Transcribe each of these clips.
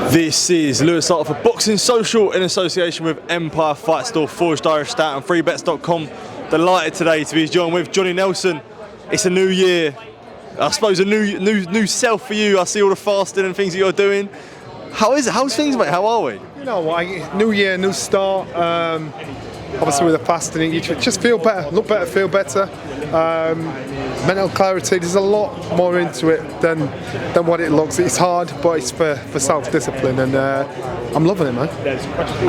This is Lewis Artur for Boxing Social in association with Empire Fight Store, Forged Irish Stout and freebets.com. Delighted today to be joined with Johnny Nelson. It's a new year. I suppose a new self for you. I see all the fasting and things that you're doing. How is it? How's things, mate? How are we? You know, new year, new start. Obviously with the fasting, you just feel better, look better, feel better. Mental clarity, there's a lot more into it than what it looks. It's hard, but it's for self-discipline, and I'm loving it, man.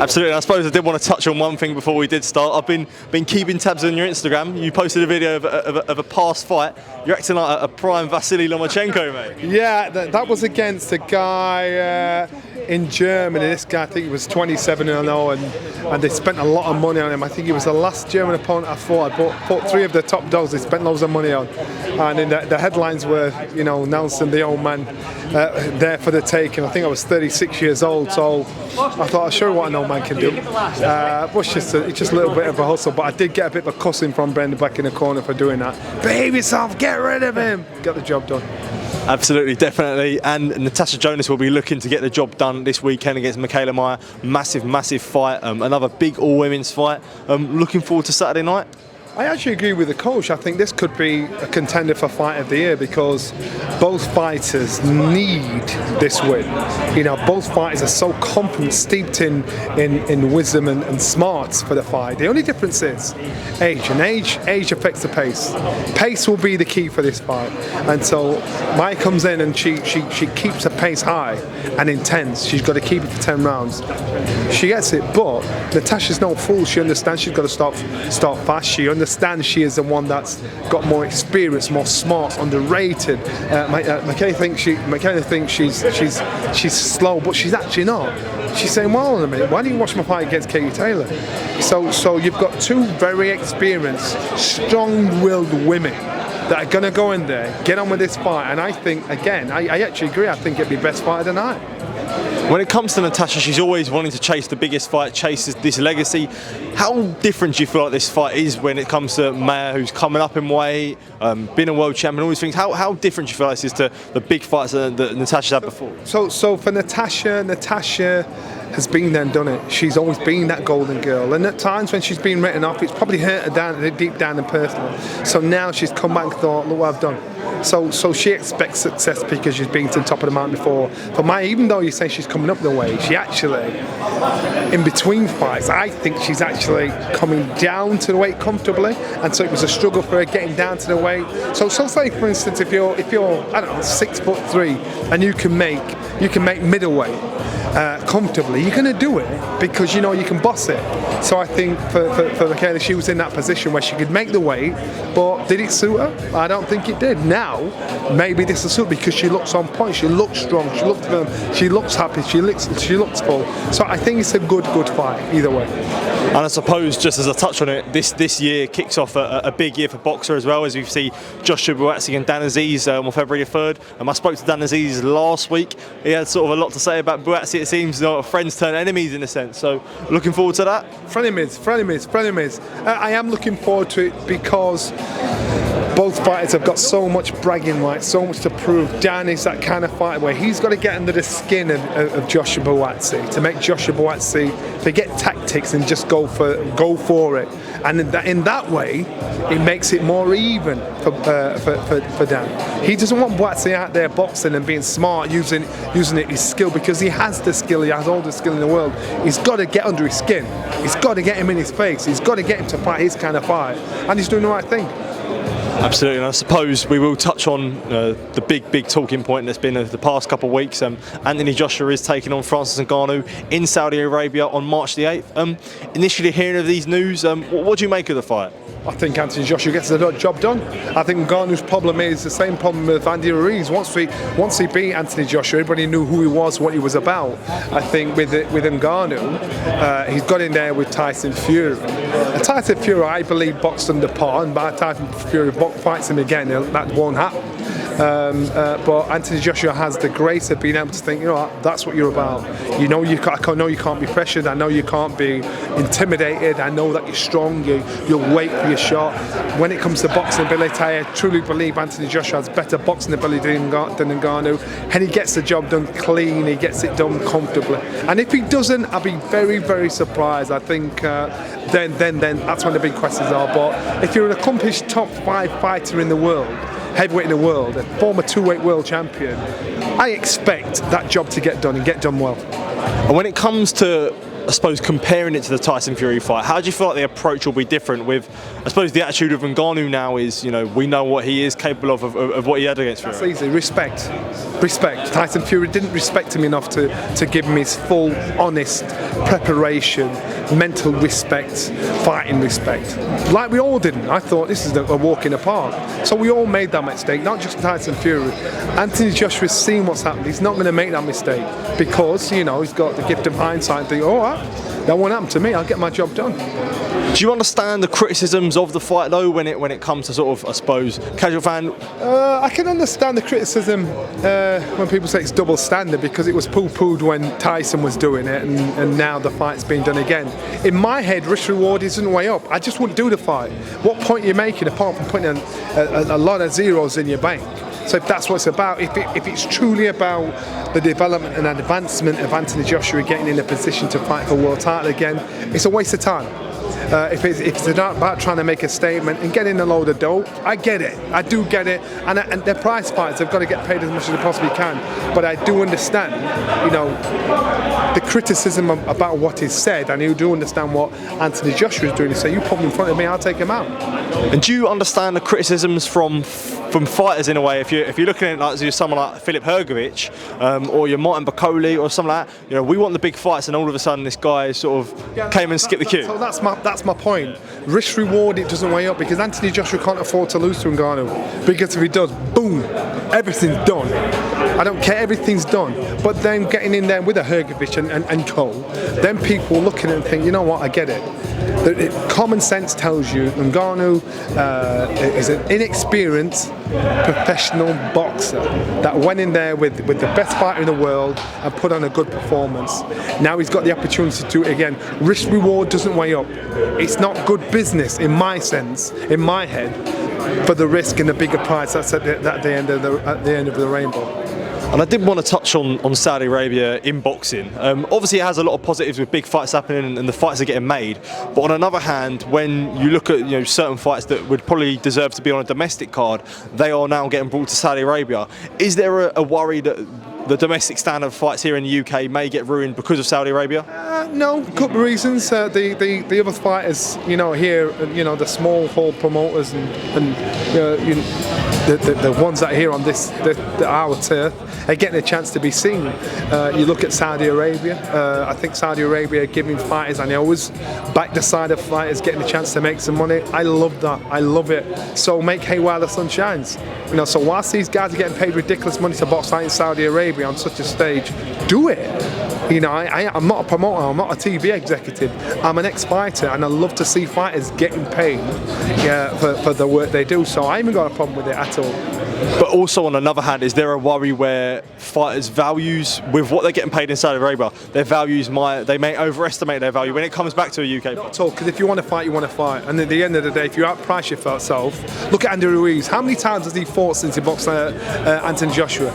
Absolutely. I suppose I did want to touch on one thing before we did start. I've been keeping tabs on your Instagram. You posted a video of a past fight. You're acting like a prime Vasily Lomachenko, mate. Yeah, that was against a guy in Germany. This guy, I think he was 27-0, and they spent a lot of money on him. I think he was the last German opponent I fought. I fought three of the top dogs they spent loads of money on. And in the headlines were, you know, Nelson, the old man, there for the taking. I think I was 36 years old, so I thought I'll show you what an old man can do. It was just a little bit of a hustle, but I did get a bit of a cussing from Brendan back in the corner for doing that. Behave yourself, get rid of him. Get the job done. Absolutely, definitely. And Natasha Jonas will be looking to get the job done this weekend against Mikaela Mayer. Massive fight, another big all-women's fight. Looking forward to Saturday night. I actually agree with the coach. I think this could be a contender for Fight of the Year because both fighters need this win. You know, both fighters are so confident, steeped in wisdom and smarts for the fight. The only difference is age, and age affects the pace. Pace will be the key for this fight. And so Maya comes in and she keeps her pace high and intense. She's got to keep it for 10 rounds. She gets it, but Natasha's no fool. She understands she's got to start fast. She understands she is the one that's got more experience, more smart, underrated. Mikaela thinks she's slow, but she's actually not. She's saying, well, hold on a minute, why didn't you watch my fight against Katie Taylor? So you've got two very experienced, strong-willed women that are going to go in there, get on with this fight, and I think, again, I actually agree, I think it'd be best fight of the night. When it comes to Natasha, she's always wanting to chase the biggest fight, chase this legacy. How different do you feel like this fight is when it comes to Mayer, who's coming up in weight, been a world champion, all these things? How different do you feel like this is to the big fights that Natasha's had before? So for Natasha has been there and done it. She's always been that golden girl, and at times when she's been written off, it's probably hurt her deep down and personal. So now she's come back and thought, look what I've done. So she expects success because she's been to the top of the mountain before. For Maya, even though you say she's coming up the way, she actually, in between fights, I think she's actually coming down to the weight comfortably, and so it was a struggle for her getting down to the weight. So say for instance, if you're I don't know, 6'3" and you can make middleweight comfortably, you're going to do it because you know you can boss it. So I think for Mikaela, she was in that position where she could make the weight, but did it suit her? I don't think it did. Now, maybe this will suit because she looks on point, she looks strong, she looks firm, she looks happy, she looks full. So I think it's a good fight either way. And I suppose, just as a touch on it, this year kicks off a big year for boxer as well, as we see Joshua Buatsi and Dan Azeez on February 3rd. I spoke to Dan Azeez last week. He had sort of a lot to say about Buatsi. It seems friends turn enemies in a sense. So looking forward to that. Frenemies. I am looking forward to it because both fighters have got so much bragging rights, so much to prove. Dan is that kind of fighter where he's got to get under the skin of Joshua Buatsi to make Joshua Buatsi forget tactics and just go for it. And in that way, it makes it more even for Dan. He doesn't want Buatsi out there boxing and being smart, using his skill, because he has the skill. He has all the skill in the world. He's got to get under his skin. He's got to get him in his face. He's got to get him to fight his kind of fight, and he's doing the right thing. Absolutely, and I suppose we will touch on the big talking point that's been the past couple of weeks. Anthony Joshua is taking on Francis Ngannou in Saudi Arabia on March the 8th. Initially hearing of these news, what do you make of the fight? I think Anthony Joshua gets the job done. I think Ngannou's problem is the same problem with Andy Ruiz. Once he beat Anthony Joshua, everybody knew who he was, what he was about. I think with Ngannou, he's got in there with Tyson Fury. Tyson Fury, I believe, boxed under par, and by Tyson Fury fights him again, that won't happen. But Anthony Joshua has the grace of being able to think, you know what, that's what you're about. You know you can't be pressured. I know you can't be intimidated. I know that you're strong. You'll wait for your shot. When it comes to boxing ability, I truly believe Anthony Joshua has better boxing ability than Ngannou, and he gets the job done clean. He gets it done comfortably. And if he doesn't, I'll be very, very surprised. I think then that's when the big questions are. But if you're an accomplished top 5 fighter in the world, heavyweight in the world, a former 2-weight world champion, I expect that job to get done and get done well. And when it comes to, I suppose, comparing it to the Tyson Fury fight, how do you feel like the approach will be different with, I suppose, the attitude of Ngannou now is, you know, we know what he is capable of what he had against Fury? That's easy. Respect. Tyson Fury didn't respect him enough to give him his full, honest preparation, mental respect, fighting respect. Like we all didn't. I thought this is a walk in the park. So we all made that mistake, not just Tyson Fury. Anthony Joshua's seen what's happened. He's not going to make that mistake because, you know, he's got the gift of hindsight and think, all right, that won't happen to me. I'll get my job done. Do you understand the criticisms of the fight though when it comes to sort of, I suppose, casual fan? I can understand the criticism when people say it's double standard because it was poo-pooed when Tyson was doing it and now the fight's being done again. In my head, risk reward isn't way up. I just wouldn't do the fight. What point are you making apart from putting a lot of zeros in your bank? So if that's what it's about, if it's truly about the development and advancement of Anthony Joshua getting in a position to fight for world title again, it's a waste of time. If it's about trying to make a statement and getting a load of dough, I get it. I do get it. And they're prize fighters. They've got to get paid as much as they possibly can. But I do understand, you know, the criticism about what is said. And you do understand what Anthony Joshua is doing. He say, you put him in front of me, I'll take him out. And do you understand the criticisms from fighters in a way? If you're looking at it like you're someone like Filip Hrgovic or you're Martin Bakole or something like that, you know, we want the big fights, and all of a sudden this guy sort of came and skipped the queue. So that's my point. Risk reward, it doesn't weigh up because Anthony Joshua can't afford to lose to Ngannou, because if he does, boom, everything's done. I don't care, everything's done. But then getting in there with a Hrgovic and co, then people looking at it and think, you know what, I get it. Common sense tells you Ngannou is an inexperienced professional boxer that went in there with the best fighter in the world and put on a good performance. Now he's got the opportunity to do it again. Risk reward doesn't weigh up. It's not good business in my sense, in my head, for the risk and the bigger price. That's at the end of the rainbow. And I did want to touch on Saudi Arabia in boxing. Obviously it has a lot of positives with big fights happening and the fights are getting made. But on another hand, when you look at certain fights that would probably deserve to be on a domestic card, they are now getting brought to Saudi Arabia. Is there a worry that the domestic standard of fights here in the UK may get ruined because of Saudi Arabia? No, a couple of reasons. The other fighters, here, the small hall promoters and the ones that are here on our turf are getting a chance to be seen. You look at Saudi Arabia. I think Saudi Arabia are giving fighters, and they always back the side of fighters getting a chance to make some money. I love that. I love it. So make hay while the sun shines. So whilst these guys are getting paid ridiculous money to box out in Saudi Arabia on such a stage, do it. I'm not a promoter, I'm not a TV executive, I'm an ex-fighter, and I love to see fighters getting paid for the work they do, so I haven't got a problem with it at all. But also on another hand, is there a worry where fighters' values, with what they're getting paid in Saudi Arabia, their values they may overestimate their value when it comes back to a UK? Not at all, because if you want to fight, you want to fight, and at the end of the day, if you outprice yourself, look at Andy Ruiz. How many times has he fought since he boxed Anthony Joshua?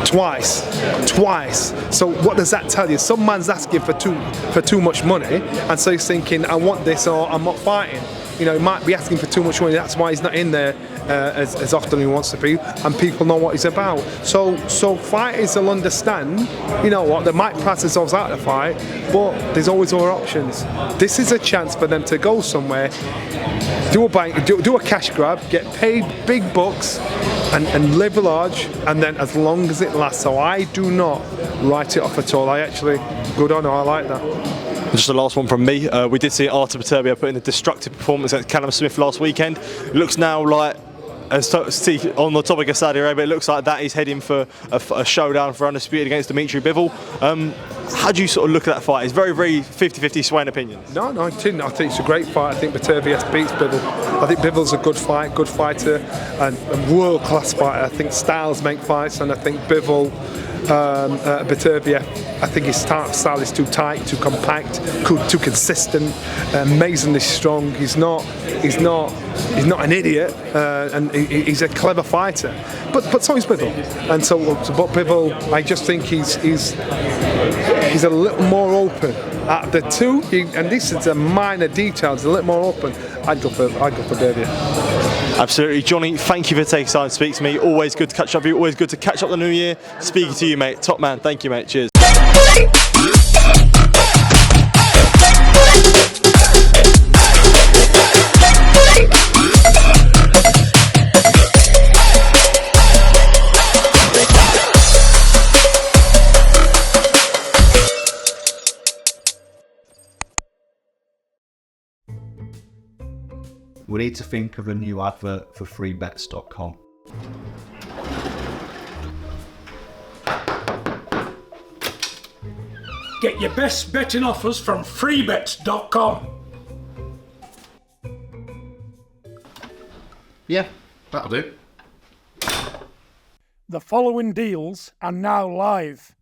Twice. So what does that tell you? Some man's asking for too much money, and so he's thinking, I want this or I'm not fighting. He might be asking for too much money. That's why he's not in there as often as he wants to be, and people know what he's about. So fighters will understand, they might price themselves out of the fight, but there's always other options. This is a chance for them to go somewhere, do a cash grab, get paid big bucks, and live large, and then as long as it lasts. So I do not write it off at all. Good on her, I like that. Just the last one from me. We did see Artur Beterbiev put in a destructive performance against Callum Smith last weekend. It looks now like, on the topic of Saudi Arabia, it looks like that is heading for a showdown for Undisputed against Dmitry Bivol. How do you sort of look at that fight? It's very, very 50-50 swaying opinions. No, I didn't. I think it's a great fight. I think Beterbiev beats Bivol. I think Bivol's a good fighter, and world-class fighter. I think styles make fights, and I think Bivol, Beterbiev, I think his style is too tight, too compact, too consistent, amazingly strong. He's not an idiot, and he's a clever fighter. But so is Bivol, and but Bivol, I just think he's a little more open. At the two, and this is a minor detail, it's a little more open. I'd go for Beterbiev. Absolutely, Johnny. Thank you for taking time to speak to me. Always good to catch up with you. Always good to catch up the new year. Speaking to you, mate. Top man. Thank you, mate. Cheers. We need to think of a new advert for freebets.com. Get your best betting offers from freebets.com. Yeah, that'll do. The following deals are now live.